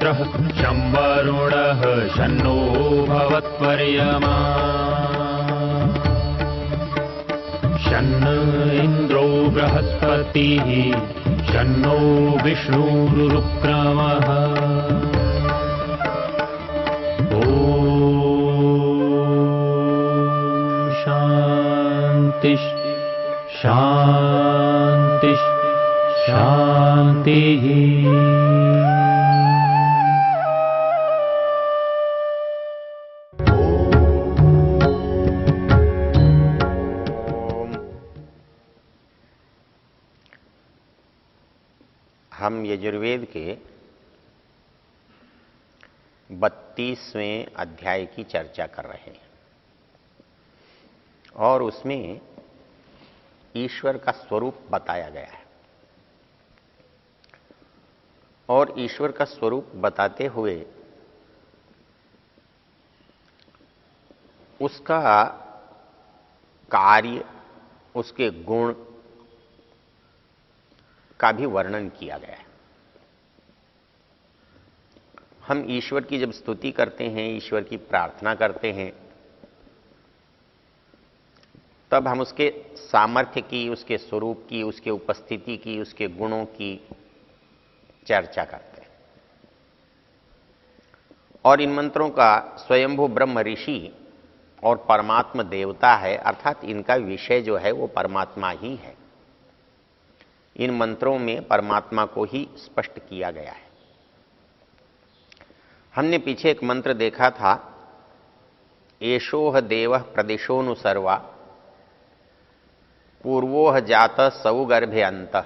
मित्रः शं वरुणः शन्नो भवत्वर्यमा शन्न इन्द्रो बृहस्पतिः शन्नो विष्णुरुक्रमः ॐ शान्ति शान्ति शान्तिः। हम यजुर्वेद के 32वें अध्याय की चर्चा कर रहे हैं और उसमें ईश्वर का स्वरूप बताया गया है। और ईश्वर का स्वरूप बताते हुए उसका कार्य, उसके गुण का भी वर्णन किया गया है। हम ईश्वर की जब स्तुति करते हैं, ईश्वर की प्रार्थना करते हैं, तब हम उसके सामर्थ्य की, उसके स्वरूप की, उसके उपस्थिति की, उसके गुणों की चर्चा करते हैं। और इन मंत्रों का स्वयंभू ब्रह्म ऋषि और परमात्मा देवता है, अर्थात इनका विषय जो है वो परमात्मा ही है। इन मंत्रों में परमात्मा को ही स्पष्ट किया गया है। हमने पीछे एक मंत्र देखा था, एषोह देवः प्रदिशोनु सर्वा पूर्वोह जातः सौगर्भे अन्तः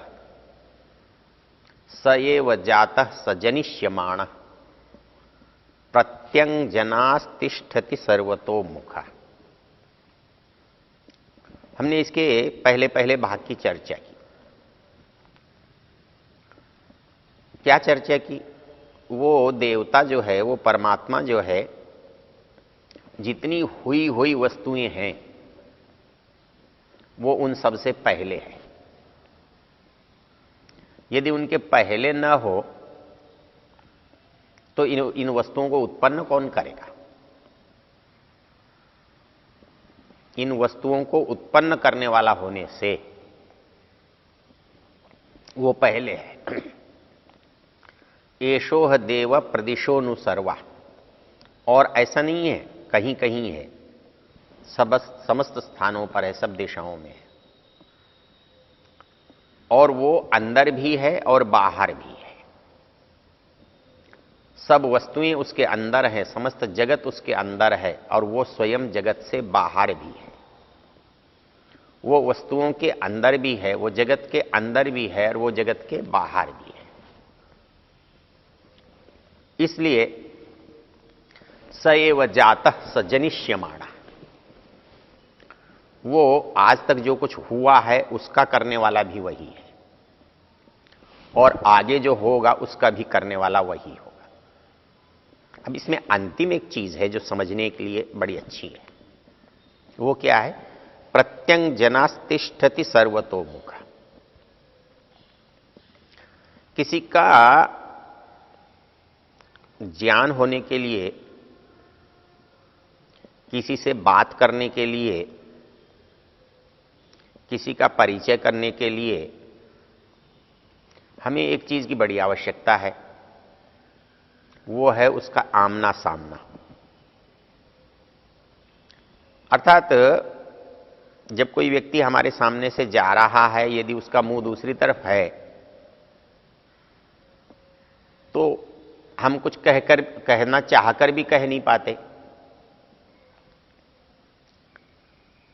स एव जातः स जनिष्यमाणः प्रत्यंजनास्तिष्ठति सर्वतोमुखः। हमने इसके पहले पहले भाग की चर्चा की। क्या चर्चा की? वो देवता जो है, वो परमात्मा जो है, जितनी हुई हुई वस्तुएं हैं वो उन सब से पहले है। यदि उनके पहले न हो तो इन वस्तुओं को उत्पन्न कौन करेगा? इन वस्तुओं को उत्पन्न करने वाला होने से वो पहले है। एषोह देव प्रदिशोनु सर्वा। और ऐसा नहीं है, कहीं कहीं है, समस्त स्थानों पर है, सब दिशाओं में है। और वो अंदर भी है और बाहर भी है। सब वस्तुएं उसके अंदर है, समस्त जगत उसके अंदर है और वो स्वयं जगत से बाहर भी है। वो वस्तुओं के अंदर भी है, वो जगत के अंदर भी है और वो जगत के बाहर भी है। इसलिए स एव जातः स जनिष्यमाणः, वो आज तक जो कुछ हुआ है उसका करने वाला भी वही है और आगे जो होगा उसका भी करने वाला वही होगा। अब इसमें अंतिम एक चीज है जो समझने के लिए बड़ी अच्छी है। वो क्या है? प्रत्यंजनास्तिष्ठति सर्वतोमुख। किसी का ज्ञान होने के लिए, किसी से बात करने के लिए, किसी का परिचय करने के लिए हमें एक चीज की बड़ी आवश्यकता है, वो है उसका आमना सामना। अर्थात जब कोई व्यक्ति हमारे सामने से जा रहा है, यदि उसका मुंह दूसरी तरफ है तो हम कुछ कहना चाहकर भी कह नहीं पाते।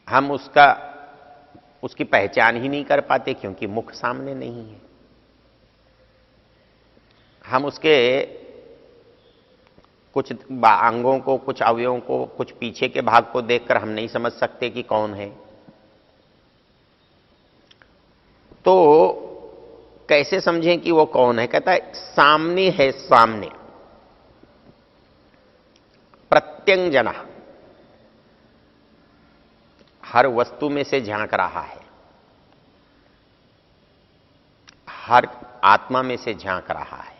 हम उसकी पहचान ही नहीं कर पाते क्योंकि मुख सामने नहीं है। हम उसके कुछ अंगों को, कुछ अवयवों को, कुछ पीछे के भाग को देखकर हम नहीं समझ सकते कि कौन है। तो कैसे समझें कि वो कौन है? कहता है सामने है, सामने। प्रत्यंजना, हर वस्तु में से झांक रहा है, हर आत्मा में से झांक रहा है।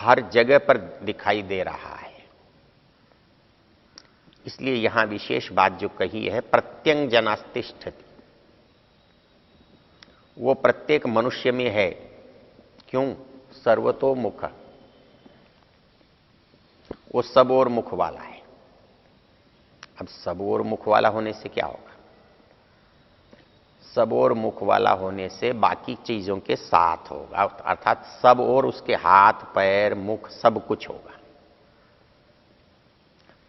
हर जगह पर दिखाई दे रहा है। इसलिए यहां विशेष बात जो कही है, प्रत्यंग जनास्तिष्ठति, वो प्रत्येक मनुष्य में है। क्यों? सर्वतोमुख, वो सब ओर मुख वाला है। अब सब ओर मुख वाला होने से क्या होगा? सब ओर मुख वाला होने से बाकी चीजों के साथ होगा, अर्थात सब ओर उसके हाथ पैर मुख सब कुछ होगा।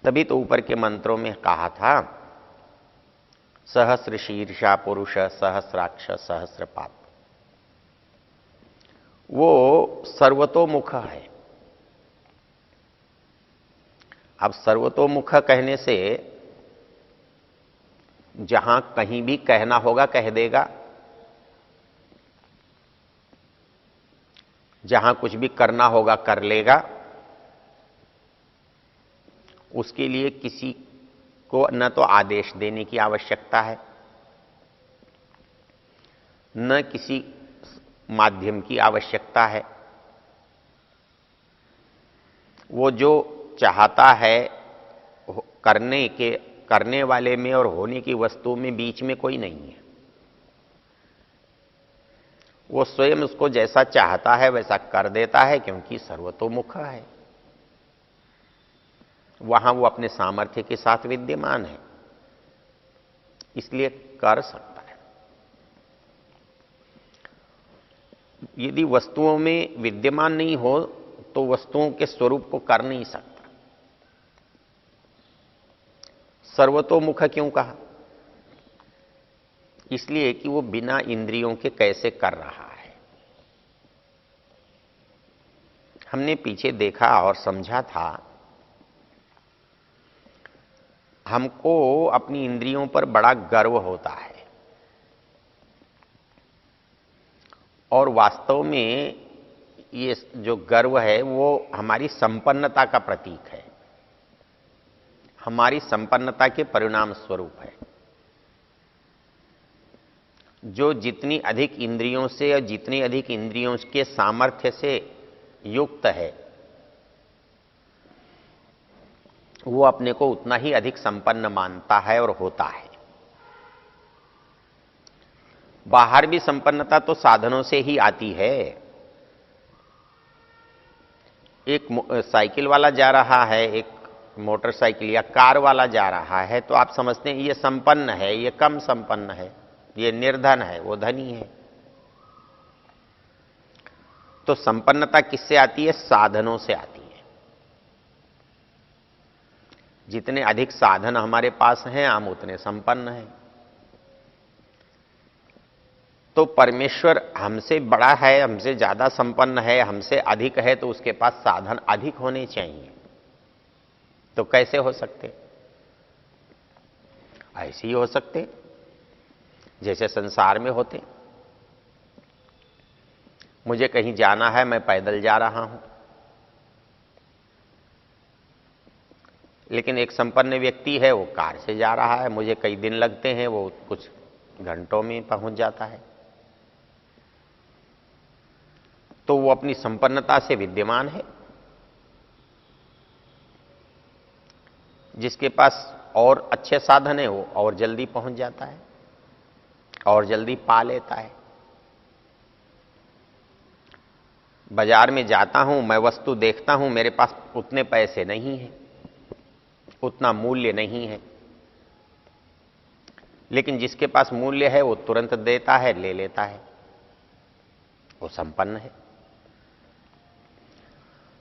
तभी तो ऊपर के मंत्रों में कहा था, सहस्र शीर्षा पुरुष सहस्राक्ष सहस्रपाद। वो सर्वतोमुख है। अब सर्वतोमुख कहने से जहां कहीं भी कहना होगा कह देगा, जहां कुछ भी करना होगा कर लेगा। उसके लिए किसी को न तो आदेश देने की आवश्यकता है, न किसी माध्यम की आवश्यकता है। वो जो चाहता है करने वाले में और होने की वस्तु में बीच में कोई नहीं है। वो स्वयं उसको जैसा चाहता है वैसा कर देता है, क्योंकि सर्वतोमुख है। वहां वो अपने सामर्थ्य के साथ विद्यमान है, इसलिए कर सकता है। यदि वस्तुओं में विद्यमान नहीं हो तो वस्तुओं के स्वरूप को कर नहीं सकता। सर्वतोमुख क्यों कहा? इसलिए कि वो बिना इंद्रियों के कैसे कर रहा है। हमने पीछे देखा और समझा था, हमको अपनी इंद्रियों पर बड़ा गर्व होता है, और वास्तव में ये जो गर्व है वो हमारी संपन्नता का प्रतीक है, हमारी संपन्नता के परिणाम स्वरूप है। जो जितनी अधिक इंद्रियों से और जितनी अधिक इंद्रियों के सामर्थ्य से युक्त है, वो अपने को उतना ही अधिक संपन्न मानता है और होता है। बाहर भी संपन्नता तो साधनों से ही आती है। एक साइकिल वाला जा रहा है, एक मोटरसाइकिल या कार वाला जा रहा है, तो आप समझते हैं ये संपन्न है, ये कम संपन्न है, ये निर्धन है, वो धनी है। तो संपन्नता किससे आती है? साधनों से आती है। जितने अधिक साधन हमारे पास हैं, हम उतने संपन्न हैं। तो परमेश्वर हमसे बड़ा है, हमसे ज्यादा संपन्न है, हमसे अधिक है, तो उसके पास साधन अधिक होने चाहिए। तो कैसे हो सकते? ऐसे ही हो सकते जैसे संसार में होते। मुझे कहीं जाना है, मैं पैदल जा रहा हूं, लेकिन एक संपन्न व्यक्ति है, वो कार से जा रहा है, मुझे कई दिन लगते हैं, वो कुछ घंटों में पहुंच जाता है। तो वो अपनी संपन्नता से विद्यमान है। जिसके पास और अच्छे साधन है, वो और जल्दी पहुंच जाता है और जल्दी पा लेता है। बाजार में जाता हूं, मैं वस्तु देखता हूं, मेरे पास उतने पैसे नहीं हैं, उतना मूल्य नहीं है, लेकिन जिसके पास मूल्य है वो तुरंत देता है, ले लेता है, वो संपन्न है।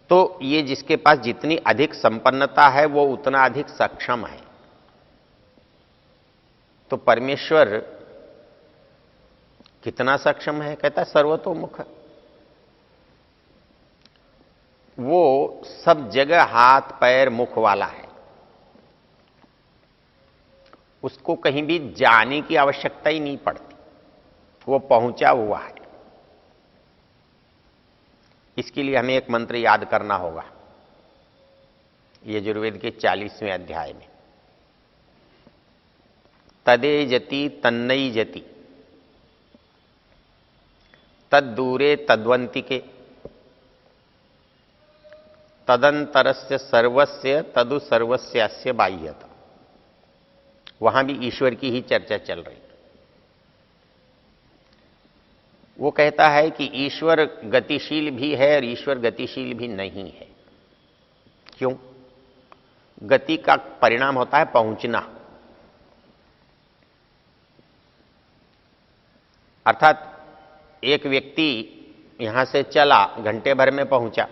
तो ये जिसके पास जितनी अधिक संपन्नता है वो उतना अधिक सक्षम है। तो परमेश्वर कितना सक्षम है? कहता है सर्वतोमुख। वो सब जगह हाथ पैर मुख वाला है, उसको कहीं भी जाने की आवश्यकता ही नहीं पड़ती, वो पहुंचा हुआ है। इसके लिए हमें एक मंत्र याद करना होगा, यजुर्वेद के 40वें अध्याय में, तदे जति तन्नई जति तद दूरे तद्वंतिके तदंतरस्य सर्वस्य तदु सर्वस्यास्य बाह्यता, वहां भी ईश्वर की ही चर्चा चल रही। वो कहता है कि ईश्वर गतिशील भी है और ईश्वर गतिशील भी नहीं है। क्यों? गति का परिणाम होता है पहुंचना, अर्थात एक व्यक्ति यहां से चला, घंटे भर में पहुंचा,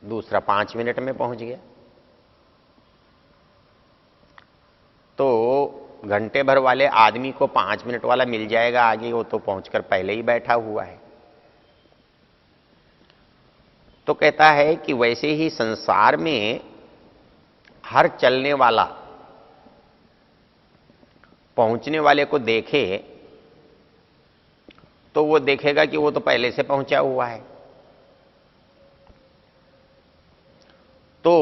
दूसरा 5 मिनट में पहुंच गया। तो घंटे भर वाले आदमी को 5 मिनट वाला मिल जाएगा आगे, वो तो पहुंचकर पहले ही बैठा हुआ है। तो कहता है कि वैसे ही संसार में हर चलने वाला पहुंचने वाले को देखे तो वो देखेगा कि वो तो पहले से पहुंचा हुआ है, तो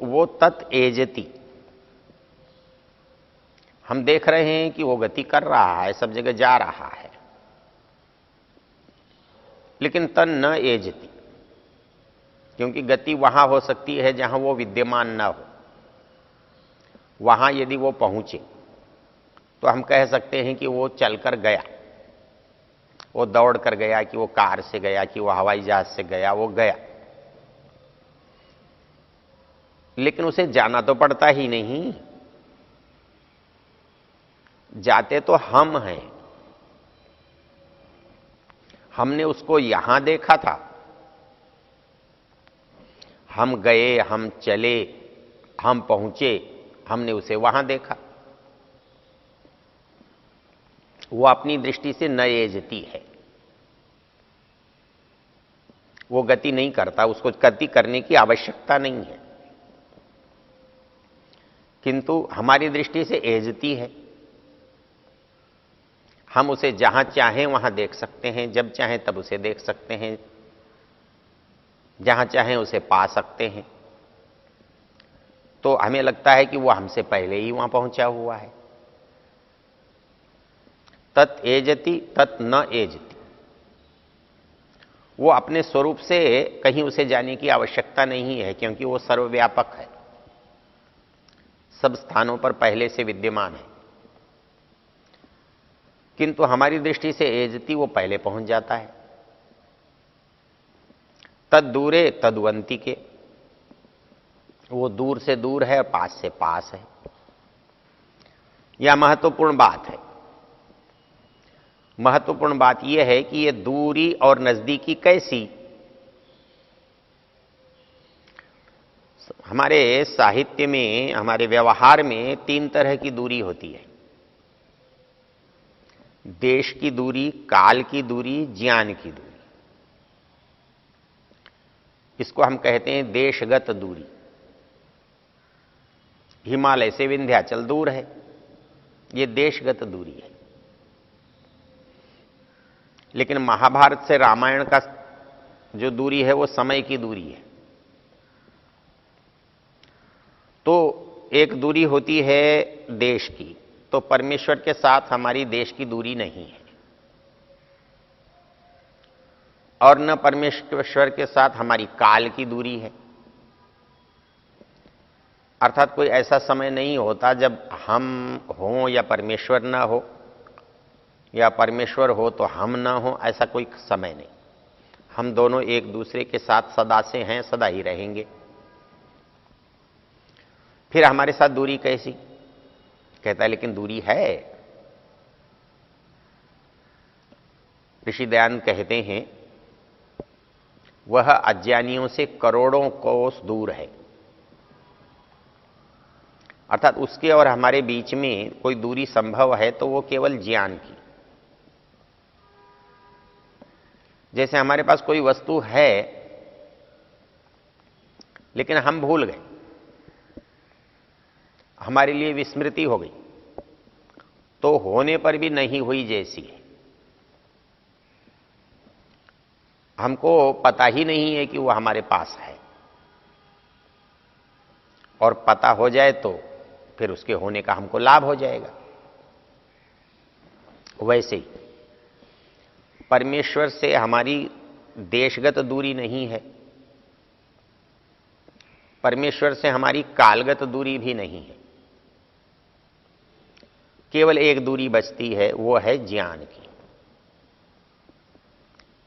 वो तत् एजति। हम देख रहे हैं कि वो गति कर रहा है, सब जगह जा रहा है, लेकिन तन न एजति, क्योंकि गति वहां हो सकती है जहां वो विद्यमान न हो। वहां यदि वो पहुंचे तो हम कह सकते हैं कि वो चलकर गया, वो दौड़ कर गया, कि वो कार से गया, कि वो हवाई जहाज से गया, वो गया। लेकिन उसे जाना तो पड़ता ही नहीं, जाते तो हम हैं। हमने उसको यहां देखा था, हम गए, हम चले, हम पहुंचे, हमने उसे वहां देखा। वो अपनी दृष्टि से न एजती है, वो गति नहीं करता, उसको गति करने की आवश्यकता नहीं है, किंतु हमारी दृष्टि से एजती है। हम उसे जहां चाहें वहां देख सकते हैं, जब चाहें तब उसे देख सकते हैं, जहां चाहें उसे पा सकते हैं। तो हमें लगता है कि वो हमसे पहले ही वहां पहुंचा हुआ है। तत् एजति तत् न एजति, वो अपने स्वरूप से कहीं उसे जाने की आवश्यकता नहीं है, क्योंकि वो सर्वव्यापक है, सब स्थानों पर पहले से विद्यमान है। किंतु हमारी दृष्टि से एजति, वो पहले पहुंच जाता है। तद दूरे तद्वंती के, वो दूर से दूर है और पास से पास है। यह महत्वपूर्ण बात है। महत्वपूर्ण बात यह है कि यह दूरी और नजदीकी कैसी। हमारे साहित्य में, हमारे व्यवहार में 3 तरह की दूरी होती है। देश की दूरी, काल की दूरी, ज्ञान की दूरी। इसको हम कहते हैं देशगत दूरी। हिमालय से विंध्याचल दूर है, यह देशगत दूरी है। लेकिन महाभारत से रामायण का जो दूरी है वो समय की दूरी है। तो एक दूरी होती है देश की, तो परमेश्वर के साथ हमारी देश की दूरी नहीं है, और न परमेश्वर के साथ हमारी काल की दूरी है। अर्थात कोई ऐसा समय नहीं होता जब हम हों या परमेश्वर न हो, या परमेश्वर हो तो हम ना हो, ऐसा कोई समय नहीं। हम दोनों एक दूसरे के साथ सदा से हैं, सदा ही रहेंगे। फिर हमारे साथ दूरी कैसी? कहता है लेकिन दूरी है। ऋषि दयानंद कहते हैं वह अज्ञानियों से करोड़ों कोस दूर है। अर्थात उसके और हमारे बीच में कोई दूरी संभव है तो वो केवल ज्ञान की। जैसे हमारे पास कोई वस्तु है लेकिन हम भूल गए, हमारे लिए विस्मृति हो गई, तो होने पर भी नहीं हुई जैसी है। हमको पता ही नहीं है कि वो हमारे पास है, और पता हो जाए तो फिर उसके होने का हमको लाभ हो जाएगा। वैसे ही परमेश्वर से हमारी देशगत दूरी नहीं है, परमेश्वर से हमारी कालगत दूरी भी नहीं है, केवल एक दूरी बचती है, वो है ज्ञान की।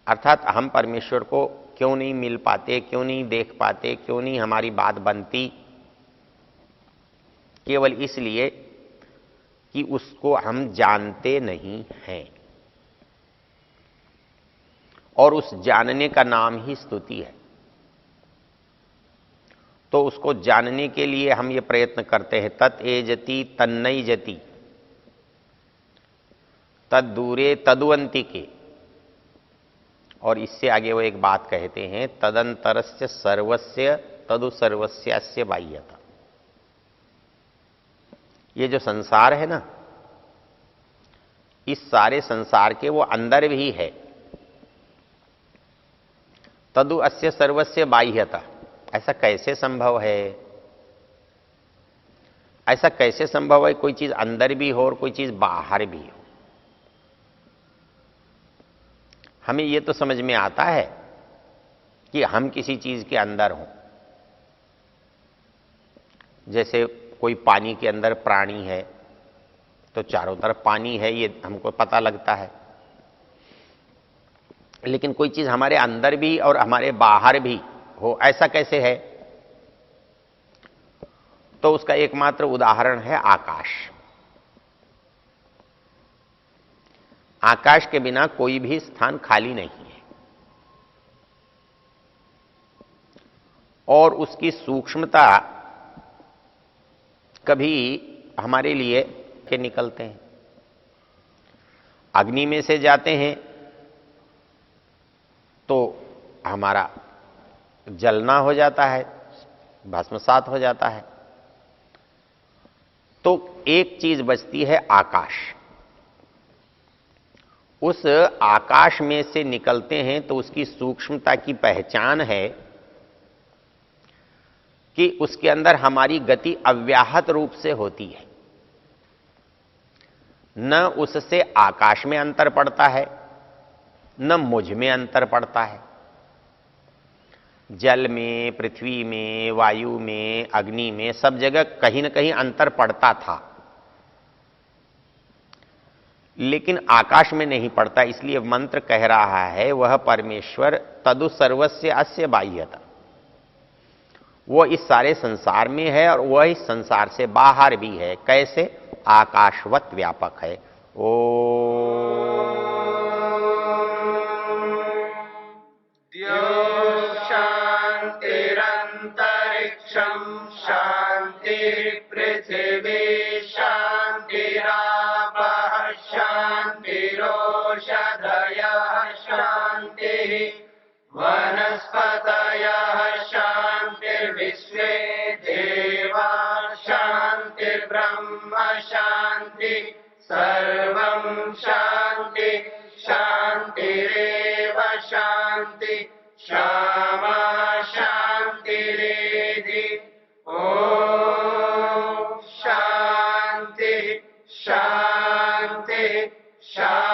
अर्थात हम परमेश्वर को क्यों नहीं मिल पाते, क्यों नहीं देख पाते, क्यों नहीं हमारी बात बनती, केवल इसलिए कि उसको हम जानते नहीं हैं। और उस जानने का नाम ही स्तुति है। तो उसको जानने के लिए हम ये प्रयत्न करते हैं, तत् एजति तन्नई जति तद दूरे तदुअंतिके। और इससे आगे वो एक बात कहते हैं, तदंतरस्य सर्वस्य तदु सर्वस्यास्य बाह्यता। ये जो संसार है ना, इस सारे संसार के वो अंदर भी है। तदु अस्य सर्वस्य बाह्यता। ऐसा कैसे संभव है? ऐसा कैसे संभव है कोई चीज अंदर भी हो और कोई चीज बाहर भी हो? हमें यह तो समझ में आता है कि हम किसी चीज के अंदर हों। जैसे कोई पानी के अंदर प्राणी है तो चारों तरफ पानी है, ये हमको पता लगता है। लेकिन कोई चीज हमारे अंदर भी और हमारे बाहर भी हो, ऐसा कैसे है? तो उसका एकमात्र उदाहरण है आकाश। आकाश के बिना कोई भी स्थान खाली नहीं है। और उसकी सूक्ष्मता कभी हमारे लिए के निकलते हैं। अग्नि में से जाते हैं तो हमारा जलना हो जाता है, भस्मसात हो जाता है। तो एक चीज बचती है आकाश। उस आकाश में से निकलते हैं तो उसकी सूक्ष्मता की पहचान है कि उसके अंदर हमारी गति अव्याहत रूप से होती है। न उससे आकाश में अंतर पड़ता है, न मुझ में अंतर पड़ता है। जल में, पृथ्वी में, वायु में, अग्नि में, सब जगह कहीं न कहीं अंतर पड़ता था, लेकिन आकाश में नहीं पड़ता। इसलिए मंत्र कह रहा है, वह परमेश्वर तदु सर्वस्य अस्य बाह्यता। वो इस सारे संसार में है और वह इस संसार से बाहर भी है। कैसे? आकाशवत व्यापक है। ओ शांतिरंतरिक्षम शांति पृथिवी शांतिरापः शांतिरोषधयः शांति वनस्पतयः शांतिर्विश्वे देवा शांतिर्ब्रह्म शांति सर्वं शांति शांतिरेव शांति क्षमा शांतिरेधि। ओम शांति शांति शांति।